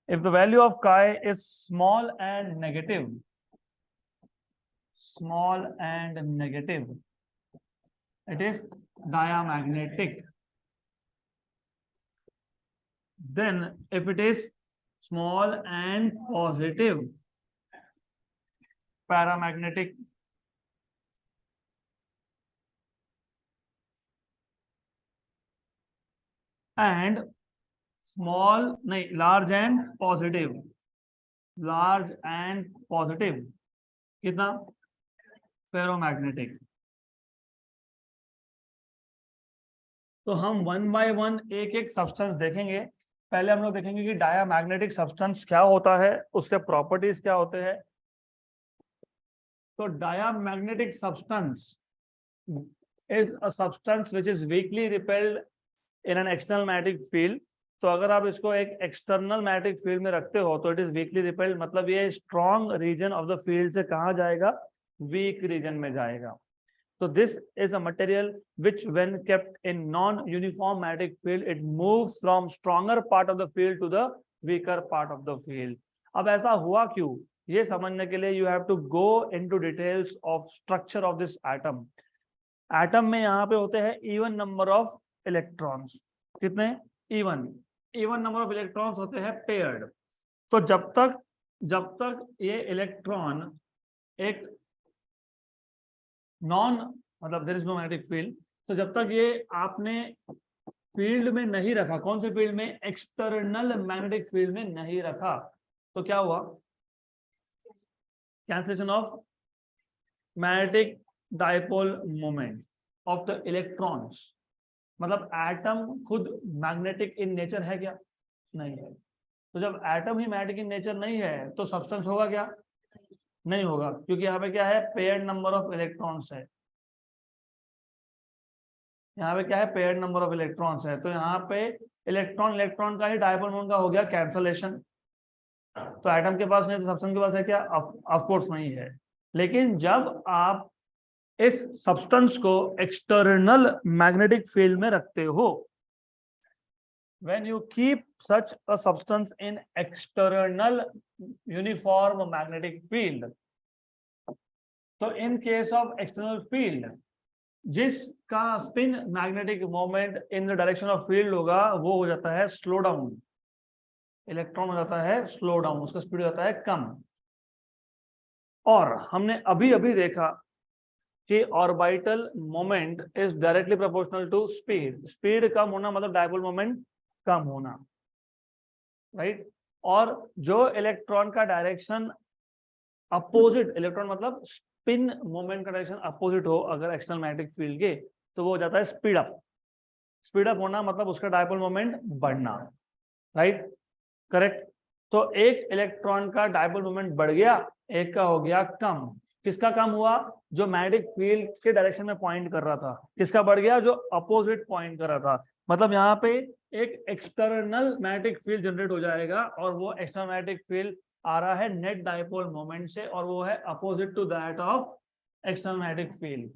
if the value of chi is small and negative, it is diamagnetic. Then if it is small and positive, paramagnetic. And small, नहीं, large and positive, कितना, paramagnetic. तो हम one by one एक एक substance देखेंगे. पहले हम लोग देखेंगे कि डायामैग्नेटिक सब्सटेंस क्या होता है, उसके प्रॉपर्टीज क्या होते हैं. तो diamagnetic substance is a substance which is weekly repelled in an external magnetic field. तो अगर आप इसको एक एक्सटर्नल मैग्नेटिक फील्ड में रखते हो तो इट इज वीकली रिपेल्ड, मतलब ये strong region of the field से कहाँ जाएगा, वीक रीजन में जाएगा. So this is a material which when kept in non-uniform magnetic field, it moves from stronger part of the field to the weaker part of the field. अब ऐसा हुआ क्यों, ये समझने के लिए you have to go into details of structure of this atom. Atom में यहाँ पे होते हैं even number of electrons. कितने, even number of electrons होते हैं paired. तो जब तक ये इलेक्ट्रॉन एक नॉन, मतलब there is no magnetic field, तो जब तक ये आपने फील्ड में नहीं रखा, कौन से फील्ड में, एक्सटर्नल मैग्नेटिक फील्ड में नहीं रखा, तो क्या हुआ, cancellation of magnetic dipole moment of the electrons. मतलब एटम खुद मैग्नेटिक इन नेचर है क्या, नहीं है. तो जब atom he magnetic in nature नहीं है तो सब्सटेंस होगा क्या, नहीं होगा, क्योंकि यहाँ पे क्या है, पेयर्ड नंबर ऑफ इलेक्ट्रॉन्स है. यहाँ पे क्या है, पेयर्ड नंबर ऑफ इलेक्ट्रॉन्स है. तो यहाँ पे इलेक्ट्रॉन का ही डायपोल मोमेंट का हो गया कैंसलेशन. तो एटम के पास नहीं तो सब्सटेंस के पास है क्या, ऑफ कोर्स नहीं है. लेकिन जब आप इस सब्सटेंस को एक्सटर्नल मैग्नेटिक फील्ड में रखते हो, when you keep such a substance in external uniform magnetic field, तो in case of external field जिसका spin magnetic moment in the direction of field होगा वो हो जाता है स्लो डाउन. इलेक्ट्रॉन हो जाता है स्लो डाउन, उसका स्पीड हो जाता है कम. और हमने अभी देखा कि orbital moment is directly proportional to speed. Speed कम होना मतलब डायपोल मोमेंट कम होना, राइट. और जो इलेक्ट्रॉन का डायरेक्शन अपोजिट, इलेक्ट्रॉन मतलब स्पिन मोमेंट का डायरेक्शन अपोजिट हो अगर एक्सटर्नल मैग्नेटिक फील्ड के, तो वो हो जाता है स्पीड अप. स्पीड अप होना मतलब उसका डायपोल मोमेंट बढ़ना, राइट, करेक्ट. तो एक इलेक्ट्रॉन का डायपोल मोमेंट बढ़ गया, एक का हो गया कम. किसका कम हुआ, जो मैग्नेटिक फील्ड के डायरेक्शन में पॉइंट कर रहा था. किसका बढ़ गया, जो अपोजिट पॉइंट कर रहा था. मतलब यहाँ पे एक एक्सटर्नल मैग्नेटिक फील्ड जनरेट हो जाएगा और वो एक्सटर्नल मैग्नेटिक फील्ड आ रहा है नेट डायपोल मोमेंट से, और वो है opposite to that of external magnetic field.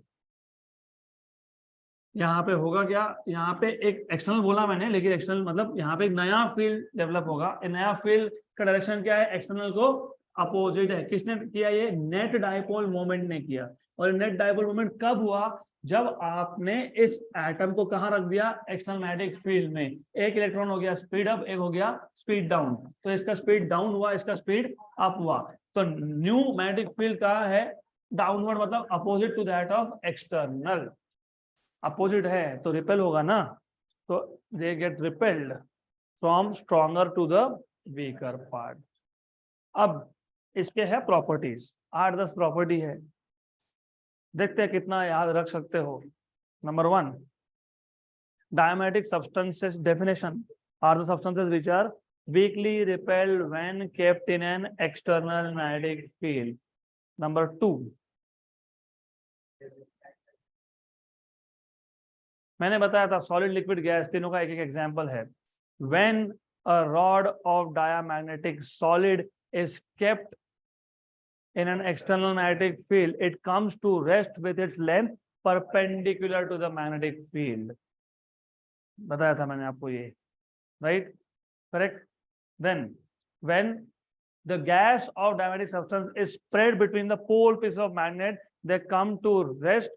यहाँ पे होगा क्या, यहाँ पे एक एक्सटर्नल बोला मैंने, लेकिन एक्सटर्नल मतलब यहाँ पे एक नया फील्ड डेवलप होगा. नया फील्ड का डायरेक्शन क्या है, एक्सटर्नल को अपोजिट है. किसने किया, ये नेट डायपोल मोमेंट ने किया. और नेट डायपोल मोमेंट कब हुआ, जब आपने इस एटम को कहाँ रख दिया, एक्सटर्नल मैग्नेटिक फील्ड में. एक इलेक्ट्रॉन हो गया स्पीड अप, एक हो गया स्पीड डाउन. तो इसका स्पीड डाउन हुआ, इसका स्पीड अप हुआ. तो न्यू मैग्नेटिक फील्ड कहाँ है, डाउनवर्ड, मतलब opposite to that of external. Opposite है तो रिपेल होगा ना, तो they get repelled from stronger to the weaker part. अब इसके है प्रॉपर्टीज, 8-10 प्रॉपर्टी है. देखते हैं कितना याद रख सकते हो. Number 1, diamagnetic substances definition are the substances which are weakly repelled when kept in an external magnetic field. Number 2, मैंने बताया था सॉलिड लिक्विड गैस तीनों का एक एक एग्जांपल है. When a rod of diamagnetic solid is kept in an external magnetic field, it comes to rest with its length perpendicular to the magnetic field. बताया था मैंने आपको ये, right, correct. Then when the gas of diamagnetic substance is spread between the pole pieces of magnet, they come to rest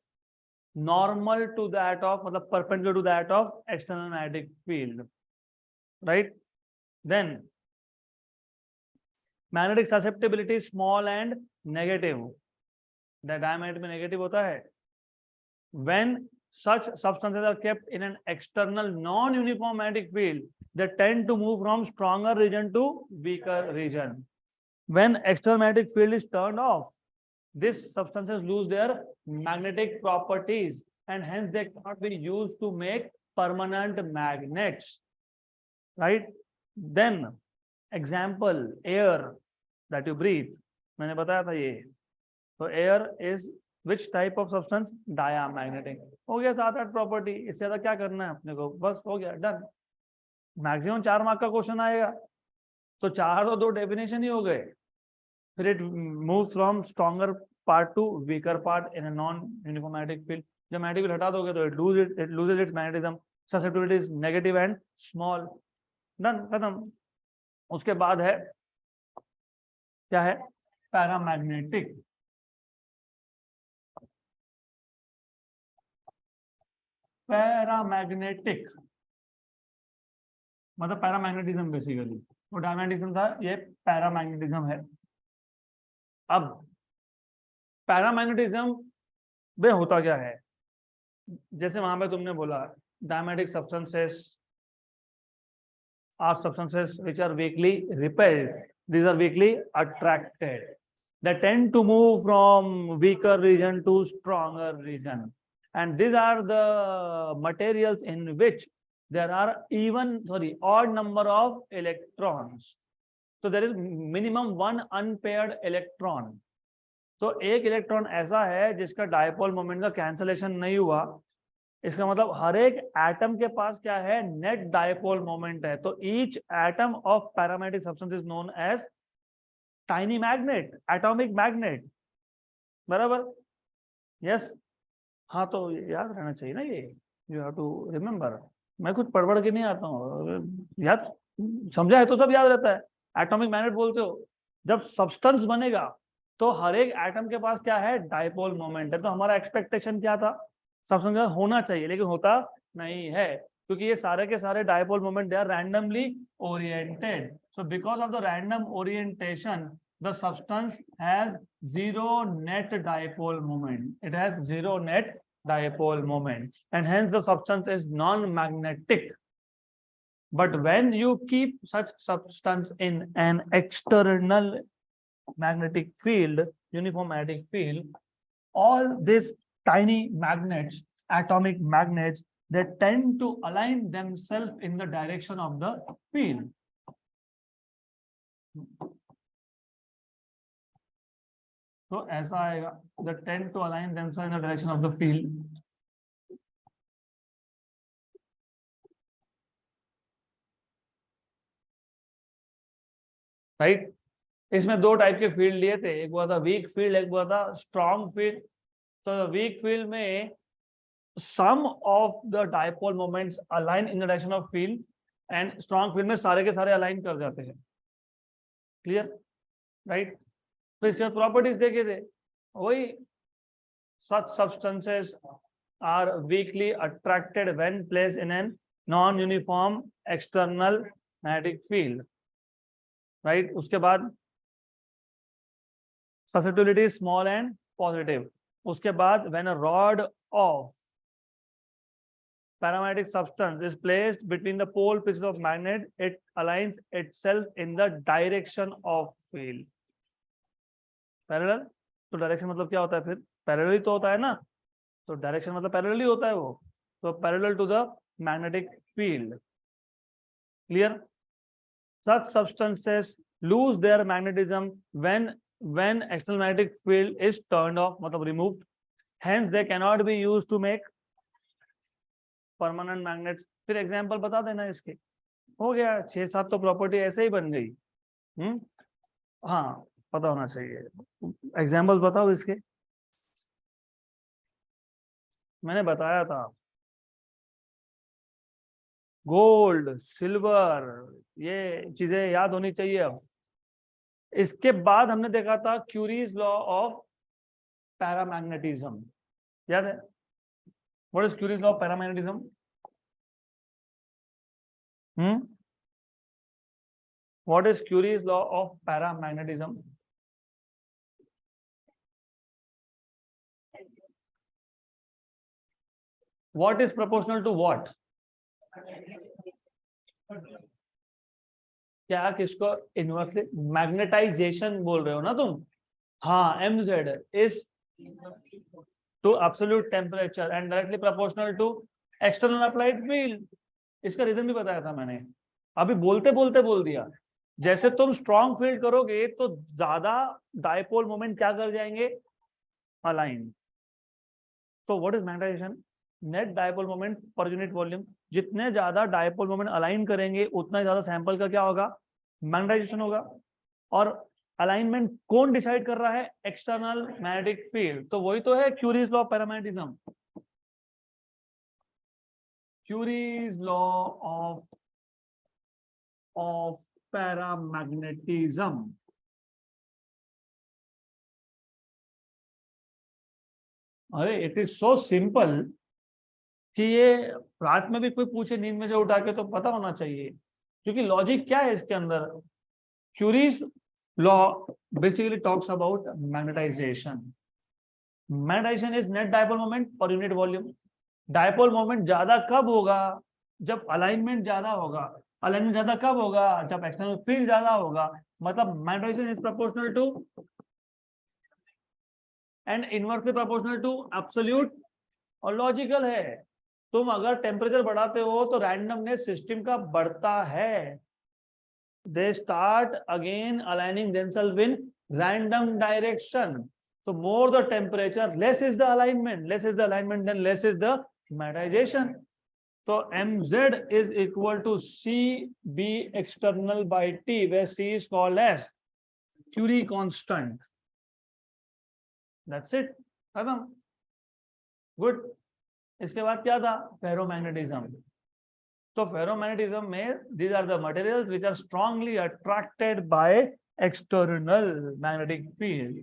normal to that of, मतलब perpendicular to that of external magnetic field, right? Then magnetic susceptibility is small and negative. The diamagnet में negative होता है. When such substances are kept in an external non-uniform magnetic field, they tend to move from stronger region to weaker region. When external magnetic field is turned off, these substances lose their magnetic properties and hence they cannot be used to make permanent magnets, right? Then example, air that you breathe, मैंने बताया था ये. So air is which type of substance? Diamagnetic. हो गया 7-8 property. इससे ज्यादा क्या करना है अपने को? बस हो गया, डन. मैक्सिमम 4 मार्क का क्वेश्चन आएगा, तो 4 और 2 डेफिनेशन ही हो गए. फिर it moves from stronger part two weaker part in a non uniform magnetic field. जब मैग्नेटिक फील्ड हटा दोगे तो it loses it's magnetism, susceptibility is negative and small. Done, खत्म. उसके बाद है क्या है? पैरामैग्नेटिक. पैरामैग्नेटिक मतलब पैरामैग्नेटिज्म बेसिकली. वो डायमैग्नेटिज्म था, ये पैरामैग्नेटिज्म है. अब पैरामैग्नेटिज्म में होता क्या है? जैसे वहां पे तुमने बोला diamagnetic substances are substances which are weakly repelled, these are weakly attracted, they tend to move from weaker region to stronger region, and these are the materials in which there are odd number of electrons. So there is minimum one unpaired electron. तो एक electron ऐसा है जिसका dipole moment का cancellation नहीं हुआ. इसका मतलब हर एक एटम के पास क्या है? नेट डायपोल मोमेंट है. तो each atom of paramagnetic substance is known as tiny magnet, atomic magnet. बराबर? यस. हाँ, तो याद रहना चाहिए ना ये. You have to remember. मैं कुछ पढ़ के नहीं आता हूँ, याद समझा है तो सब याद रहता है. एटॉमिक मैग्नेट बोलते हो. जब सब्सटेंस बनेगा तो हर एक एटम के पास क्या है? डायपोल मोमेंट है. तो हमारा एक्सपेक्टेशन क्या था? सब्सटेंस होना चाहिए, लेकिन होता नहीं है क्योंकि ये सारे के सारे dipole moment they are randomly oriented. So because of the random orientation the substance has zero net dipole moment. It has zero net dipole moment and hence the substance is non-magnetic. But when you keep such substance in an external magnetic field, uniform magnetic field, all these tiny magnets, atomic magnets, they tend to align themselves in the direction of the field. तो ऐसा आएगा, they tend to align themselves in the direction of the field. Right? इसमें 2 type के field लिए थे, एक हुआ था वीक फील्ड, एक हुआ था स्ट्रॉन्ग फील्ड. तो वीक फील्ड में some of the dipole moments align in the direction of field and strong field में सारे के सारे अलाइन कर जाते हैं. क्लियर? राइट? तो इसके प्रॉपर्टीज देखे थे वही. such substances are weakly attracted when placed in a non-uniform external magnetic field. right? उसके बाद susceptibility is small and positive. उसके बाद when a rod of paramagnetic substance is placed between the pole pieces of magnet, it aligns itself in the direction of field. Parallel. तो direction मतलब क्या होता है? फिर पैरेलल ही तो होता है ना. तो डायरेक्शन मतलब पैरेलल ही होता है वो. तो parallel to the magnetic field. Clear? Such substances lose their magnetism when external magnetic field is turned off, मतलब removed. Hence they cannot be used to make permanent magnets. फिर एग्जांपल बता देना इसके. हो गया 6-7 तो प्रॉपर्टी ऐसे ही बन गई. हाँ, पता होना चाहिए. एग्जांपल्स बताओ इसके. मैंने बताया था गोल्ड, सिल्वर, ये चीजें याद होनी चाहिए. अब इसके बाद हमने देखा था क्यूरीज लॉ ऑफ पैरामैग्नेटिज्म, याद है? What is curies law of paramagnetism? What is Curie's law of paramagnetism? What is proportional to what? क्या किसको इनवर्सली मैग्नेटाइजेशन बोल रहे हो ना तुम? हाँ, mz is to absolute temperature and directly proportional to external applied field. इसका reason भी बताया था मैंने, अभी बोलते बोलते बोल दिया। जैसे तुम स्ट्रॉन्ग फील्ड करोगे तो ज्यादा डायपोल मोमेंट क्या कर जाएंगे? अलाइन। तो what is magnetization? Net dipole moment per unit volume. जितने ज्यादा डायपोल मोमेंट अलाइन करेंगे उतना ज्यादा सैंपल का क्या होगा? मैग्नेटाइजेशन होगा। और अलाइनमेंट कौन डिसाइड कर रहा है? External magnetic field. तो वही तो है curies law of paramagnetism. Curies law of paramagnetism. अरे इट इज सो सिंपल कि ये रात में भी कोई पूछे नींद में से उठा के तो पता होना चाहिए, क्योंकि लॉजिक क्या है इसके अंदर। Curie's law basically talks about magnetization. Magnetization is net dipole moment per unit volume. Dipole moment ज्यादा कब होगा? जब अलाइनमेंट ज्यादा होगा। अलाइनमेंट ज्यादा कब होगा? जब एक्सटर्नल फील्ड ज्यादा होगा। मतलब magnetization is proportional to and inversely proportional to absolute. और लॉजिकल है, तुम अगर टेम्परेचर बढ़ाते हो तो रैंडमनेस सिस्टम का बढ़ता है। They start again aligning themselves in random direction. So more the temperature, less is the alignment. Less is the alignment, then less is the magnetization. So mz is equal to cb external by t, where c is called as Curie constant. That's it. खत्म। Good. इसके बाद क्या था? Ferromagnetism. तो ferromagnetism में these are the materials which are strongly attracted by external magnetic field.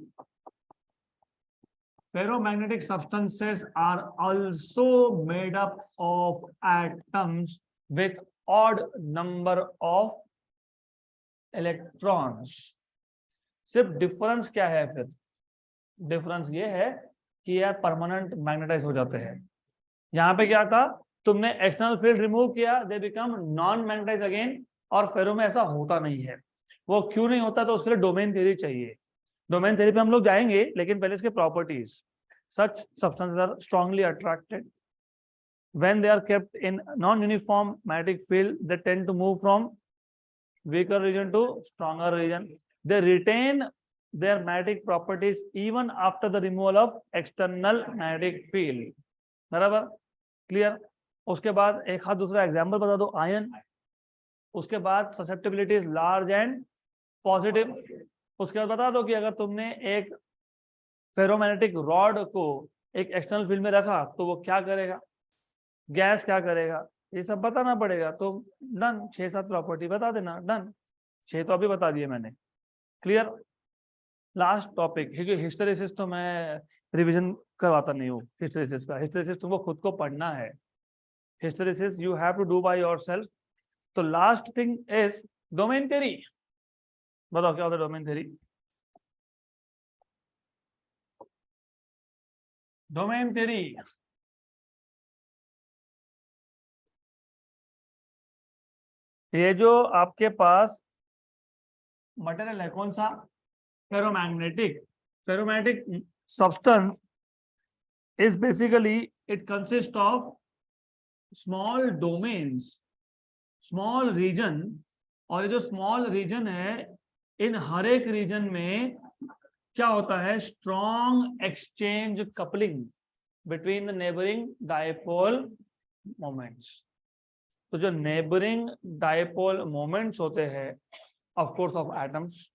Ferromagnetic substances are also made up of atoms with odd number of electrons. सिर्फ difference क्या है फिर? डिफरेंस ये है कि यार परमानेंट मैग्नेटाइज हो जाते हैं। यहाँ पे क्या था? तुमने एक्सटर्नल फील्ड रिमूव किया, they become non magnetize again. और फेरो में ऐसा होता नहीं है। वो क्यों नहीं होता? तो उसके लिए डोमेन थ्योरी चाहिए। डोमेन थ्योरी पे हम लोग जाएंगे, लेकिन पहले इसके properties. Such substances are strongly attracted. When they are kept in non-uniform magnetic field, they tend to move from weaker region to stronger region. They retain their magnetic properties even after the removal of external magnetic field. बराबर? Clear? उसके बाद एक हाथ दूसरा example बता दो। Ion. उसके बाद susceptibility is large and positive. उसके बाद बता दो कि अगर तुमने एक फेरोमैग्नेटिक रॉड को एक एक्सटर्नल फील्ड में रखा तो वो क्या करेगा? गैस क्या करेगा? ये सब बताना पड़ेगा। तो डन। 6-7 प्रॉपर्टी बता देना। डन। 6 तो अभी बता दिए मैंने। क्लियर? लास्ट टॉपिक, क्योंकि हिस्टेरेसिस तो मैं रिवीजन करवाता नहीं हूँ। हिस्टेरेसिस का, हिस्टेरेसिस तुमको खुद को पढ़ना है। Hysteresis you have to do by yourself. तो last thing is domain theory. बताओ क्या होता है डोमेन थ्योरी? डोमेन थ्योरी ये जो आपके पास मटेरियल है, कौन सा? Ferromagnetic. Ferromagnetic substance is basically it consist of small domains, small region. और ये जो स्मॉल रीजन है, इन हर एक रीजन में क्या होता है? Strong exchange coupling between the neighbouring dipole moments. तो जो नेबरिंग डायपोल मोमेंट्स होते हैं, ऑफ कोर्स ऑफ एटम्स,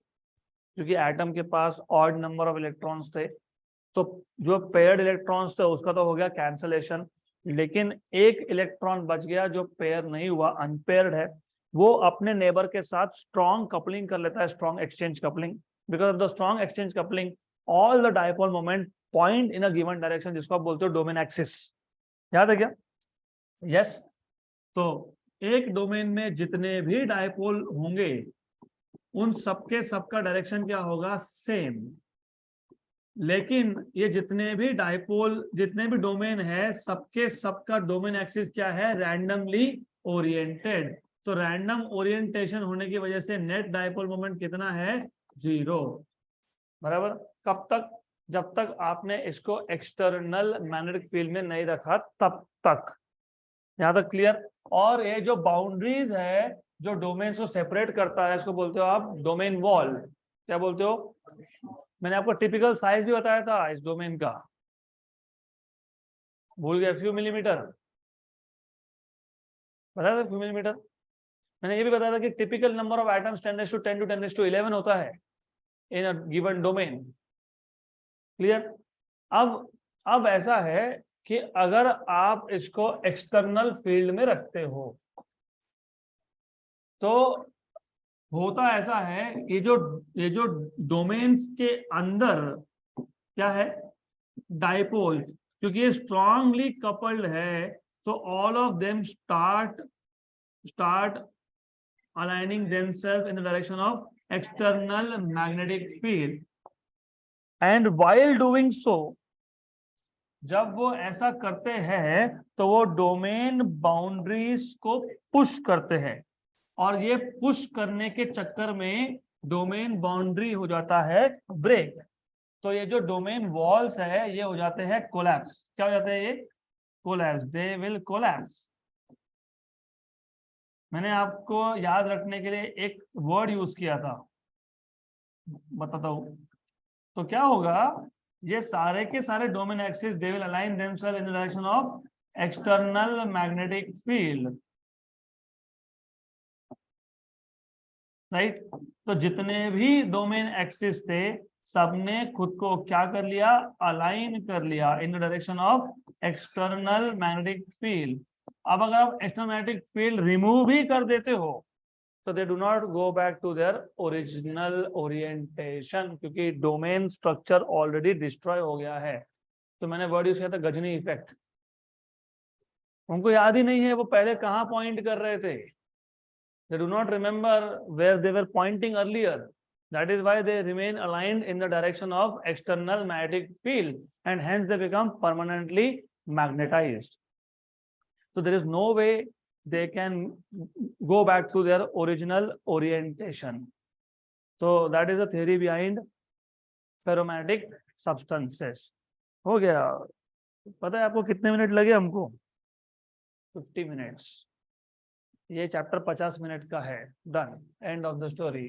क्योंकि एटम के पास ऑड नंबर ऑफ इलेक्ट्रॉन्स थे, तो जो पेयर्ड इलेक्ट्रॉन्स थे उसका तो हो गया कैंसलेशन, लेकिन एक इलेक्ट्रॉन बच गया जो पेयर नहीं हुआ, अनपेयर्ड है। वो अपने नेबर के साथ स्ट्रॉन्ग कपलिंग कर लेता है, strong exchange coupling. Because of the strong exchange coupling all the dipole moment point in a given direction, जिसको आप बोलते हो डोमेन एक्सिस। याद है क्या? यस। तो एक डोमेन में जितने भी डायपोल होंगे उन सबके सबका डायरेक्शन क्या होगा? सेम। लेकिन ये जितने भी डायपोल, जितने भी डोमेन है, सबके सबका डोमेन एक्सिस क्या है? Randomly oriented. तो रैंडम ओरिएंटेशन होने की वजह से नेट डायपोल मोमेंट कितना है? 0। बराबर। कब तक? जब तक आपने इसको एक्सटर्नल मैग्नेटिक फील्ड में नहीं रखा तब तक। यहां तक क्लियर? और ये जो बाउंड्रीज है जो डोमेन को सेपरेट करता है, इसको बोलते हो आप डोमेन वॉल। क्या बोलते हो? मैंने आपको टिपिकल साइज भी बताया था इस डोमेन का, भूल गए? फ्यू मिलीमीटर बताया था, फ्यू मिलीमीटर। मैंने ये भी बताया था कि typical number of atoms 10 to 10 to 10 to 11 होता है इन अ गिवन डोमेन। क्लियर? अब ऐसा है कि अगर आप इसको एक्सटर्नल फील्ड में रखते हो तो होता ऐसा है, ये जो डोमेन्स के अंदर क्या है? डायपोल। क्योंकि ये स्ट्रांगली कपल्ड है तो all of them start aligning themselves in the direction of external magnetic field, and while doing so, जब वो ऐसा करते हैं तो वो डोमेन बाउंड्रीज को पुश करते हैं, और ये पुश करने के चक्कर में डोमेन बाउंड्री हो जाता है ब्रेक। तो ये जो डोमेन वॉल्स है ये हो जाते हैं कोलैप्स। क्या हो जाते हैं ये? कोलैप्स। They will collapse. मैंने आपको याद रखने के लिए एक वर्ड यूज किया था, बताता हूं। तो क्या होगा? ये सारे के सारे domain axis they will align themselves in the direction of external magnetic field, right? तो जितने भी डोमेन एक्सिस थे सबने खुद को क्या कर लिया? अलाइन कर लिया इन the direction of external magnetic field. अब अगर आप एक्सटर्नल मैग्नेटिक फील्ड रिमूव भी कर देते हो तो they do not go back to their original orientation, क्योंकि डोमेन स्ट्रक्चर ऑलरेडी डिस्ट्रॉय हो गया है। तो मैंने वर्ड यूज किया था गजनी इफेक्ट। उनको याद ही नहीं है वो पहले कहाँ पॉइंट कर रहे थे। They do not remember where they were pointing earlier. That is why they remain aligned in the direction of external magnetic field, and hence they become permanently magnetized. So there is no way they can go back to their original orientation. So that is the theory behind ferromagnetic substances. हो गया? पता है आपको कितने minute लगे हमको? 50 minutes। ये chapter 50 minute का है। Done, end of the story.